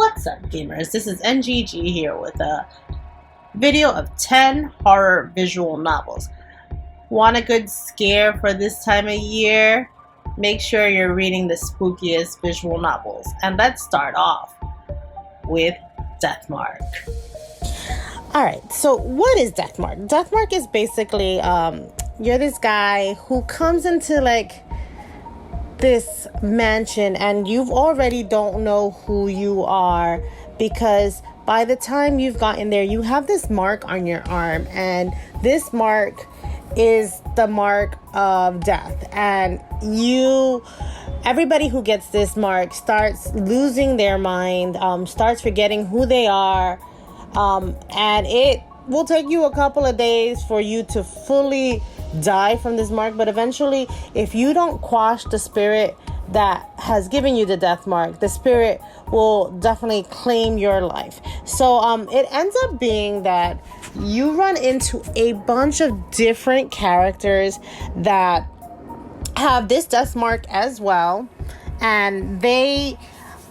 What's up, gamers? This is NGG here with a video of 10 horror visual novels. Want a good scare for this time of year? Make sure you're reading the spookiest visual novels. And let's start off with Deathmark. Alright, so what is Deathmark? Deathmark is basically, you're this guy who comes into this mansion and you've already don't know who you are, because by the time you've gotten there, you have this mark on your arm, and this mark is the mark of death. And everybody who gets this mark starts losing their mind, starts forgetting who they are, and it will take you a couple of days for you to fully die from this mark. But eventually, if you don't quash the spirit that has given you the death mark, the spirit will definitely claim your life. So it ends up being that you run into a bunch of different characters that have this death mark as well, and they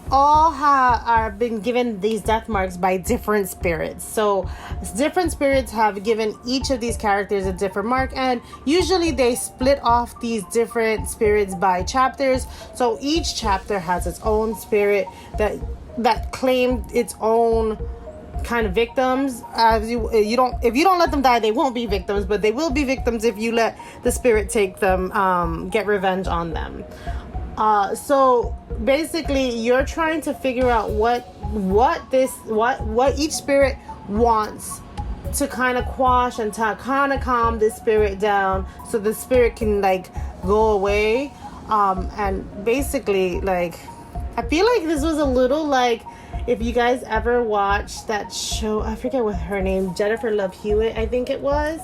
all are been given these death marks by different spirits. So different spirits have given each of these characters a different mark, and usually they split off these different spirits by chapters. So each chapter has its own spirit that claimed its own kind of victims. If you don't let them die, they won't be victims, but they will be victims if you let the spirit take them, get revenge on them. So basically, you're trying to figure out what each spirit wants to kind of quash and to kind of calm this spirit down, so the spirit can go away. And basically, I feel like this was a little if you guys ever watched that show, I forget what her name, Jennifer Love Hewitt, I think it was.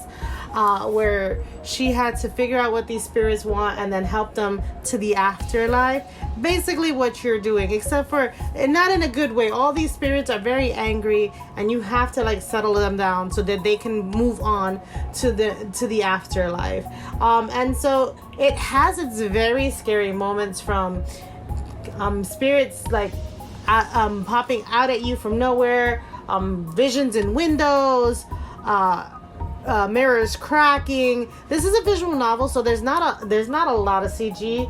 Where she had to figure out what these spirits want and then help them to the afterlife. Basically what you're doing, except for, and not in a good way. All these spirits are very angry, and you have to settle them down so that they can move on to the afterlife. And so it has its very scary moments, from spirits popping out at you from nowhere, visions in windows, mirrors cracking. This is a visual novel, so there's not a lot of CG.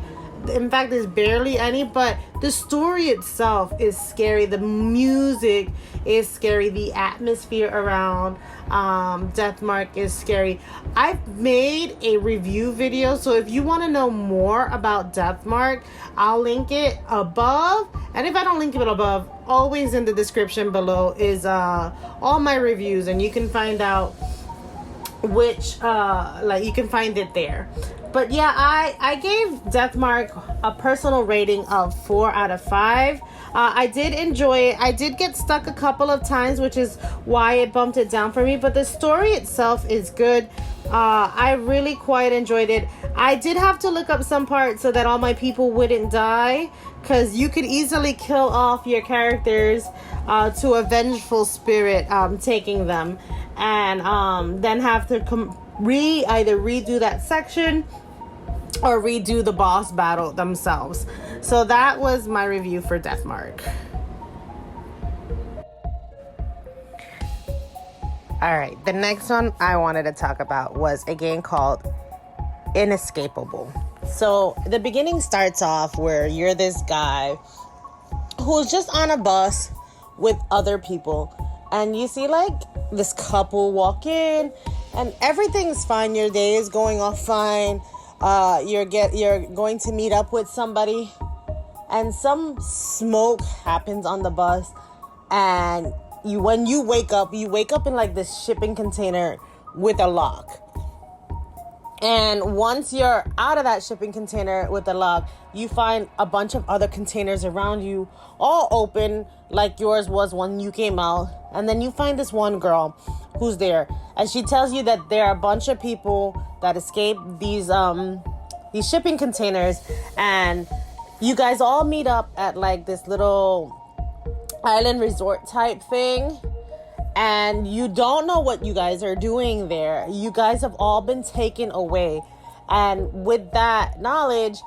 In fact, there's barely any, but the story itself is scary. The music is scary. The atmosphere around Deathmark is scary. I've made a review video, so if you want to know more about Deathmark, I'll link it above. And if I don't link it above, always in the description below is all my reviews, and you can find out which you can find it there. But yeah, I gave Deathmark a personal rating of 4 out of 5. I did enjoy it. I did get stuck a couple of times, which is why it bumped it down for me, but the story itself is good. I really quite enjoyed it. I did have to look up some parts so that all my people wouldn't die, because you could easily kill off your characters to a vengeful spirit taking them, and then have to either redo that section or redo the boss battle themselves. So that was my review for Deathmark. Alright, the next one I wanted to talk about was a game called Inescapable. So the beginning starts off where you're this guy who's just on a bus with other people, and you see this couple walk in, and everything's fine. Your day is going off fine. You're going to meet up with somebody, and some smoke happens on the bus, and when you wake up in this shipping container with a lock. And once you're out of that shipping container with the lock, you find a bunch of other containers around you, all open like yours was when you came out. And then you find this one girl who's there, and she tells you that there are a bunch of people that escaped these shipping containers, and you guys all meet up at this little island resort type thing. And you don't know what you guys are doing there. You guys have all been taken away. And with that knowledge,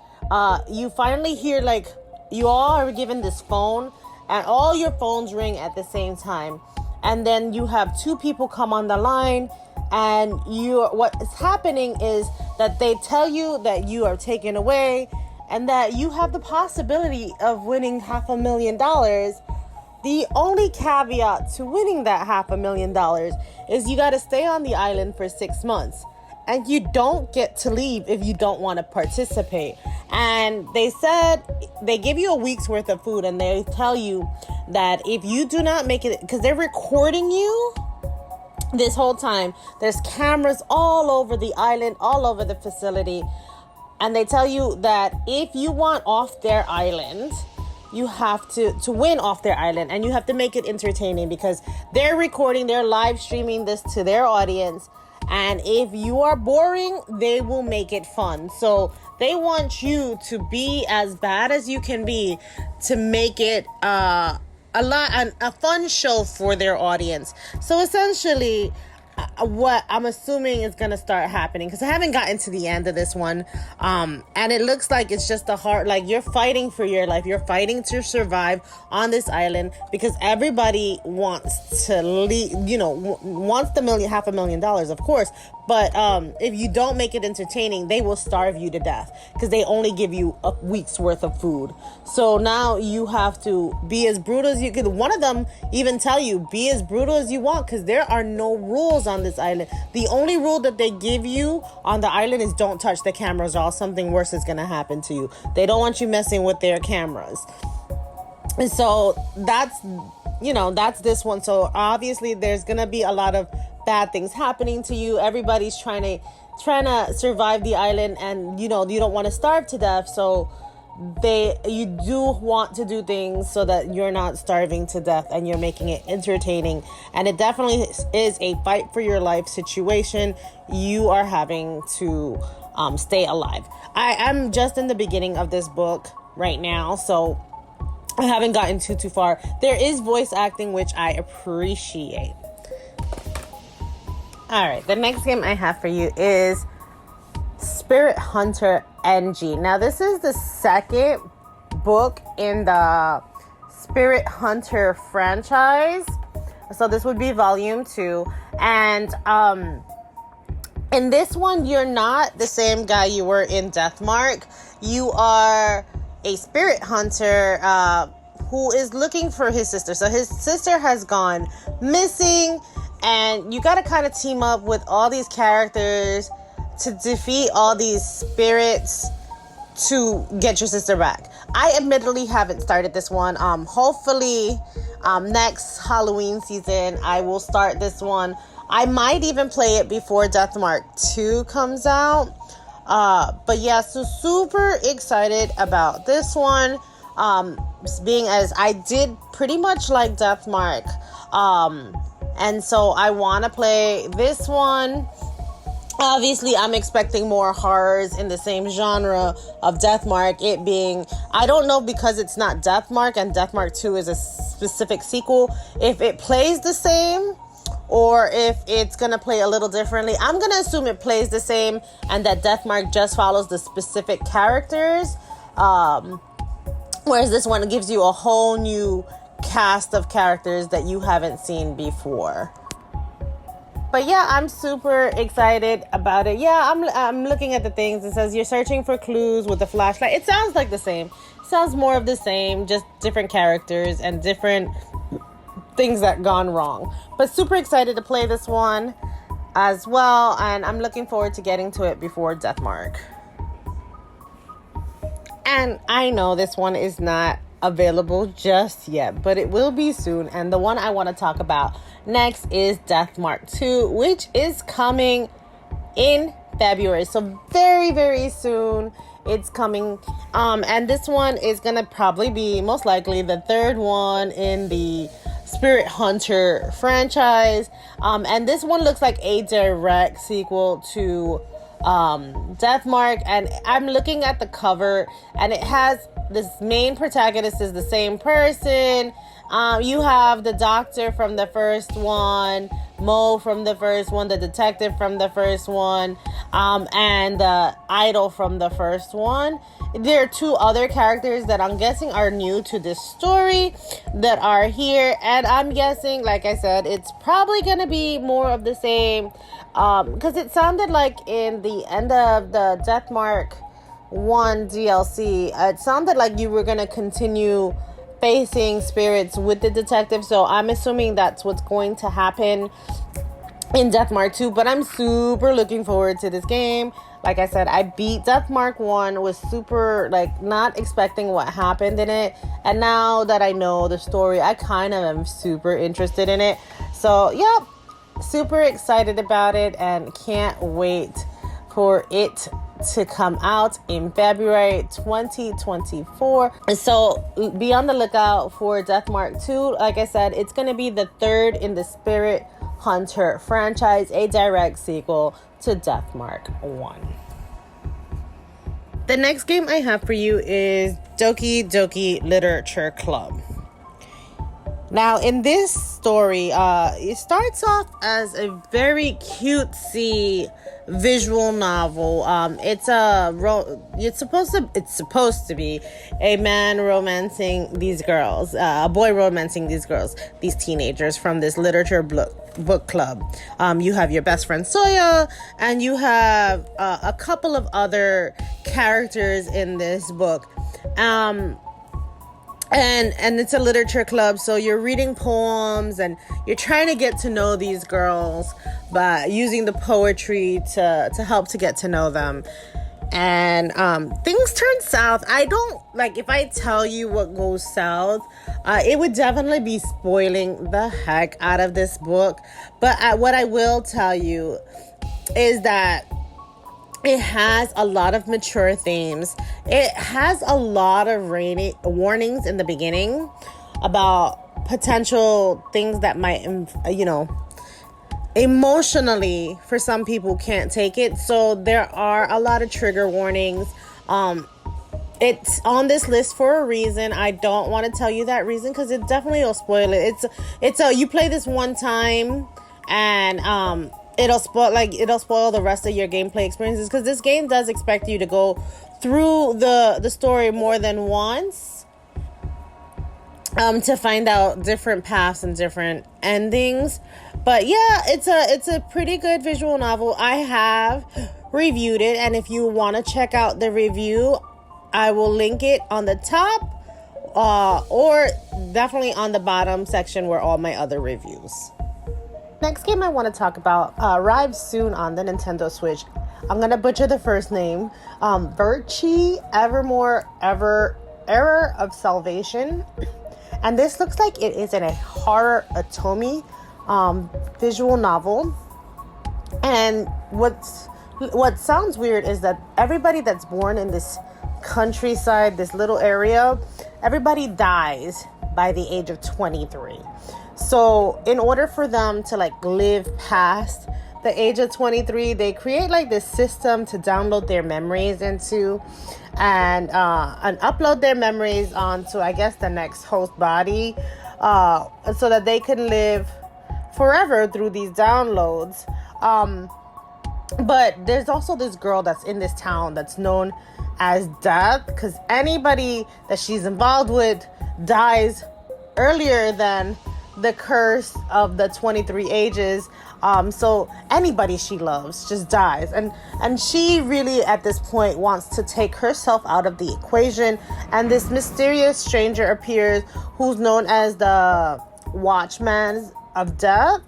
you finally hear you all are given this phone, and all your phones ring at the same time. And then you have two people come on the line, and what is happening is that they tell you that you are taken away and that you have the possibility of winning $500,000. The only caveat to winning that $500,000 is you got to stay on the island for 6 months. And you don't get to leave if you don't want to participate. And they said they give you a week's worth of food, and they tell you that if you do not make it, because they're recording you this whole time, there's cameras all over the island, all over the facility. And they tell you that if you want off their island, you have to win off their island, and you have to make it entertaining, because they're recording, they're live streaming this to their audience. And if you are boring, they will make it fun. So they want you to be as bad as you can be to make it a fun show for their audience. So essentially, what I'm assuming is going to start happening, because I haven't gotten to the end of this one, and it looks like it's just a hard, like, you're fighting for your life, you're fighting to survive on this island, because everybody wants to leave, wants the $500,000, of course, but if you don't make it entertaining, they will starve you to death, because they only give you a week's worth of food. So now you have to be as brutal as you could. One of them even tell you, be as brutal as you want, because there are no rules on this island. The only rule that they give you on the island is don't touch the cameras, or else something worse is going to happen to you. They don't want you messing with their cameras. And so that's this one. So obviously there's going to be a lot of bad things happening to you. Everybody's trying to survive the island, and you don't want to starve to death. So you do want to do things so that you're not starving to death, and you're making it entertaining. And it definitely is a fight for your life situation. You are having to stay alive. I'm just in the beginning of this book right now, so I haven't gotten too far. There is voice acting, which I appreciate. All right, the next game I have for you is Spirit Hunter NG. Now, this is the second book in the Spirit Hunter franchise. So this would be volume 2. And in this one, you're not the same guy you were in Deathmark. You are a spirit hunter who is looking for his sister. So his sister has gone missing, and you got to kind of team up with all these characters to defeat all these spirits to get your sister back. I admittedly haven't started this one. Hopefully next Halloween season I will start this one. I might even play it before Deathmark 2 comes out. But yeah, so super excited about this one. Being as I did pretty much like Deathmark. And so I want to play this one. Obviously, I'm expecting more horrors in the same genre of Deathmark. It being, I don't know, because it's not Deathmark and Deathmark 2 is a specific sequel, if it plays the same or if it's going to play a little differently. I'm going to assume it plays the same and that Deathmark just follows the specific characters. Whereas this one gives you a whole new cast of characters that you haven't seen before. But yeah, I'm super excited about it. Yeah, I'm looking at the things. It says you're searching for clues with the flashlight. It sounds like the same. It sounds more of the same, just different characters and different things that gone wrong. But super excited to play this one as well. And I'm looking forward to getting to it before Deathmark. And I know this one is not available just yet, but it will be soon. And the one I want to talk about next is Deathmark 2, which is coming in February. So very, very soon it's coming. And this one is going to probably be most likely the third one in the Spirit Hunter franchise. And this one looks like a direct sequel to Deathmark. And I'm looking at the cover and it has this main protagonist is the same person. You have the doctor from the first one, Mo from the first one, the detective from the first one, and the idol from the first one. There are two other characters that I'm guessing are new to this story that are here, and I'm guessing, like I said, it's probably gonna be more of the same, because it sounded like in the end of the Deathmark 1 DLC, it sounded like you were gonna continue facing spirits with the detective, so I'm assuming that's what's going to happen in Deathmark 2, but I'm super looking forward to this game. Like I said, I beat Deathmark 1, was super, like, not expecting what happened in it, and now that I know the story, I kind of am super interested in it. So, yep, super excited about it, and can't wait for it to come out in February 2024. And so be on the lookout for Deathmark 2. Like I said, it's going to be the third in the Spirit Hunter franchise, a direct sequel to Deathmark 1. The next game I have for you is Doki Doki Literature Club. Now, in this story, it starts off as a very cutesy visual novel. It's supposed to be a man romancing these girls, a boy romancing these girls, these teenagers from this literature book club. You have your best friend Soya, and you have a couple of other characters in this book. And it's a literature club, so you're reading poems and you're trying to get to know these girls by using the poetry to help to get to know them. And things turn south. I don't, like, if I tell you what goes south, it would definitely be spoiling the heck out of this book. But what I will tell you is that it has a lot of mature themes. It has a lot of warnings in the beginning about potential things that might, emotionally, for some people, can't take it. So there are a lot of trigger warnings. It's on this list for a reason. I don't want to tell you that reason because it definitely will spoil it. You play this one time and it'll spoil the rest of your gameplay experiences, because this game does expect you to go through the story more than once to find out different paths and different endings. But yeah, it's a pretty good visual novel. I have reviewed it, and if you want to check out the review, I will link it on the top or definitely on the bottom section where all my other reviews. Next game I want to talk about arrives soon on the Nintendo Switch. I'm going to butcher the first name. Virtue Evermore Error of Salvation. And this looks like it is in a horror Otome visual novel. And what sounds weird is that everybody that's born in this countryside, this little area, everybody dies by the age of 23. So in order for them to live past the age of 23, they create this system to download their memories into and upload their memories onto, I guess, the next host body, so that they can live forever through these downloads. But there's also this girl that's in this town that's known as Death, because anybody that she's involved with dies earlier than the curse of the 23 ages. So anybody she loves just dies. And she really, at this point, wants to take herself out of the equation. And this mysterious stranger appears who's known as the Watchman of Death.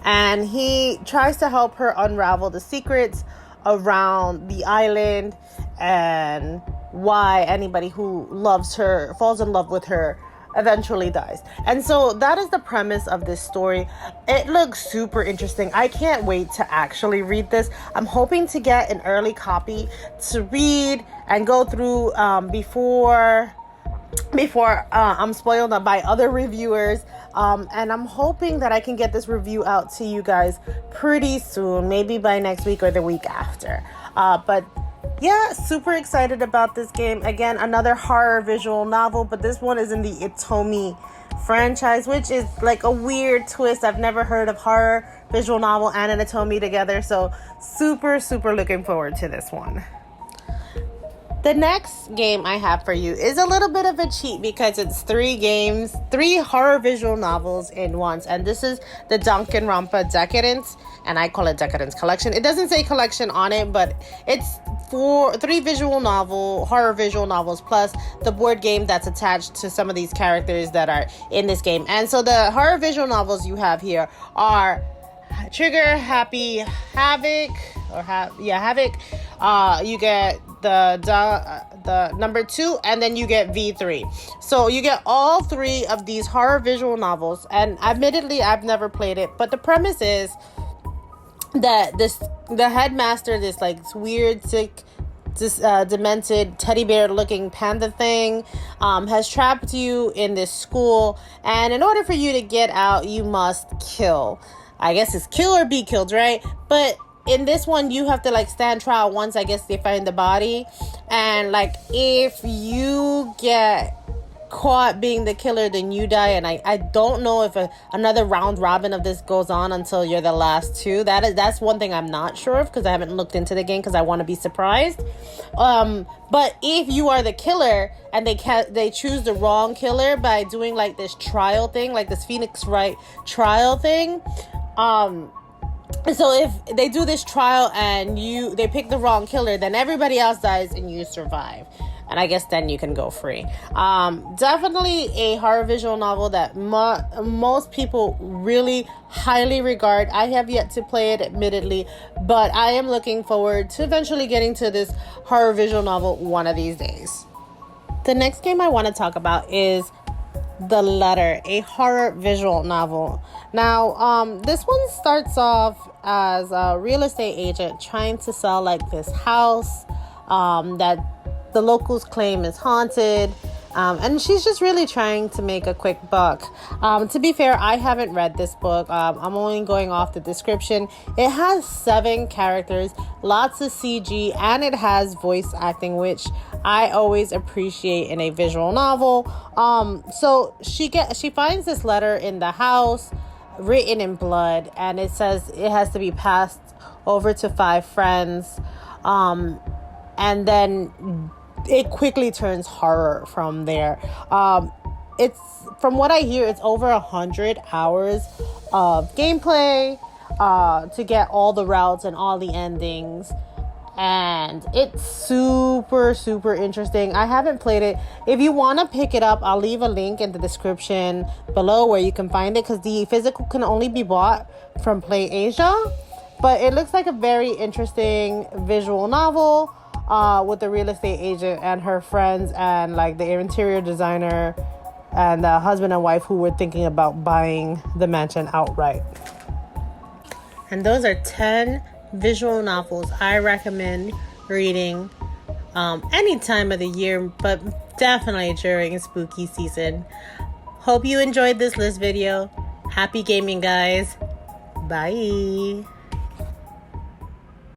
And he tries to help her unravel the secrets around the island and why anybody who loves her, falls in love with her, eventually dies. And so that is the premise of this story. It looks super interesting. I can't wait to actually read this. I'm hoping to get an early copy to read and go through before I'm spoiled by other reviewers. And I'm hoping that I can get this review out to you guys pretty soon, maybe by next week or the week after. But yeah, super excited about this game. Again, another horror visual novel, but this one is in the Otome franchise, which is a weird twist. I've never heard of horror visual novel and an Otome together, so super looking forward to this one. The next game I have for you is a little bit of a cheat because it's 3 games, 3 horror visual novels in once. And this is the Danganronpa Decadence, and I call it Decadence Collection. It doesn't say collection on it, but it's 3 horror visual novels, plus the board game that's attached to some of these characters that are in this game. And so the horror visual novels you have here are Trigger, Happy, Havoc, Havoc. You get the number 2, and then you get V3. So you get all 3 of these horror visual novels, and admittedly I've never played it, but the premise is that the headmaster, this like weird, sick, demented teddy bear looking panda thing, has trapped you in this school, and in order for you to get out, you must kill. I guess it's kill or be killed, right? But in this one, you have to like stand trial once I guess they find the body, and like if you get caught being the killer, then you die. And I don't know if another round robin of this goes on until you're the last 2. That's one thing I'm not sure of, because I haven't looked into the game because I want to be surprised. But if you are the killer and they choose the wrong killer by doing like this trial thing, like this Phoenix Wright trial thing, so if they do this trial and they pick the wrong killer, then everybody else dies and you survive. And I guess then you can go free. Definitely a horror visual novel that most people really highly regard. I have yet to play it, admittedly, but I am looking forward to eventually getting to this horror visual novel one of these days. The next game I want to talk about is The Letter, a horror visual novel. Now, this one starts off as a real estate agent trying to sell like this house that the locals claim is haunted, and she's just really trying to make a quick buck. To be fair, I haven't read this book. I'm only going off the description. It has 7 characters, lots of CG, and it has voice acting, which I always appreciate in a visual novel. So she finds this letter in the house written in blood, and it says it has to be passed over to 5 friends, and then it quickly turns horror from there. It's, from what I hear, it's over 100 hours of gameplay to get all the routes and all the endings, and it's super interesting. I haven't played it. If you want to pick it up, I'll leave a link in the description below where you can find it, because the physical can only be bought from Play Asia. But it looks like a very interesting visual novel with the real estate agent and her friends, and like the interior designer and the husband and wife who were thinking about buying the mansion outright. And those are 10 visual novels I recommend reading any time of the year, but definitely during spooky season. Hope you enjoyed this list video. Happy gaming, guys. Bye.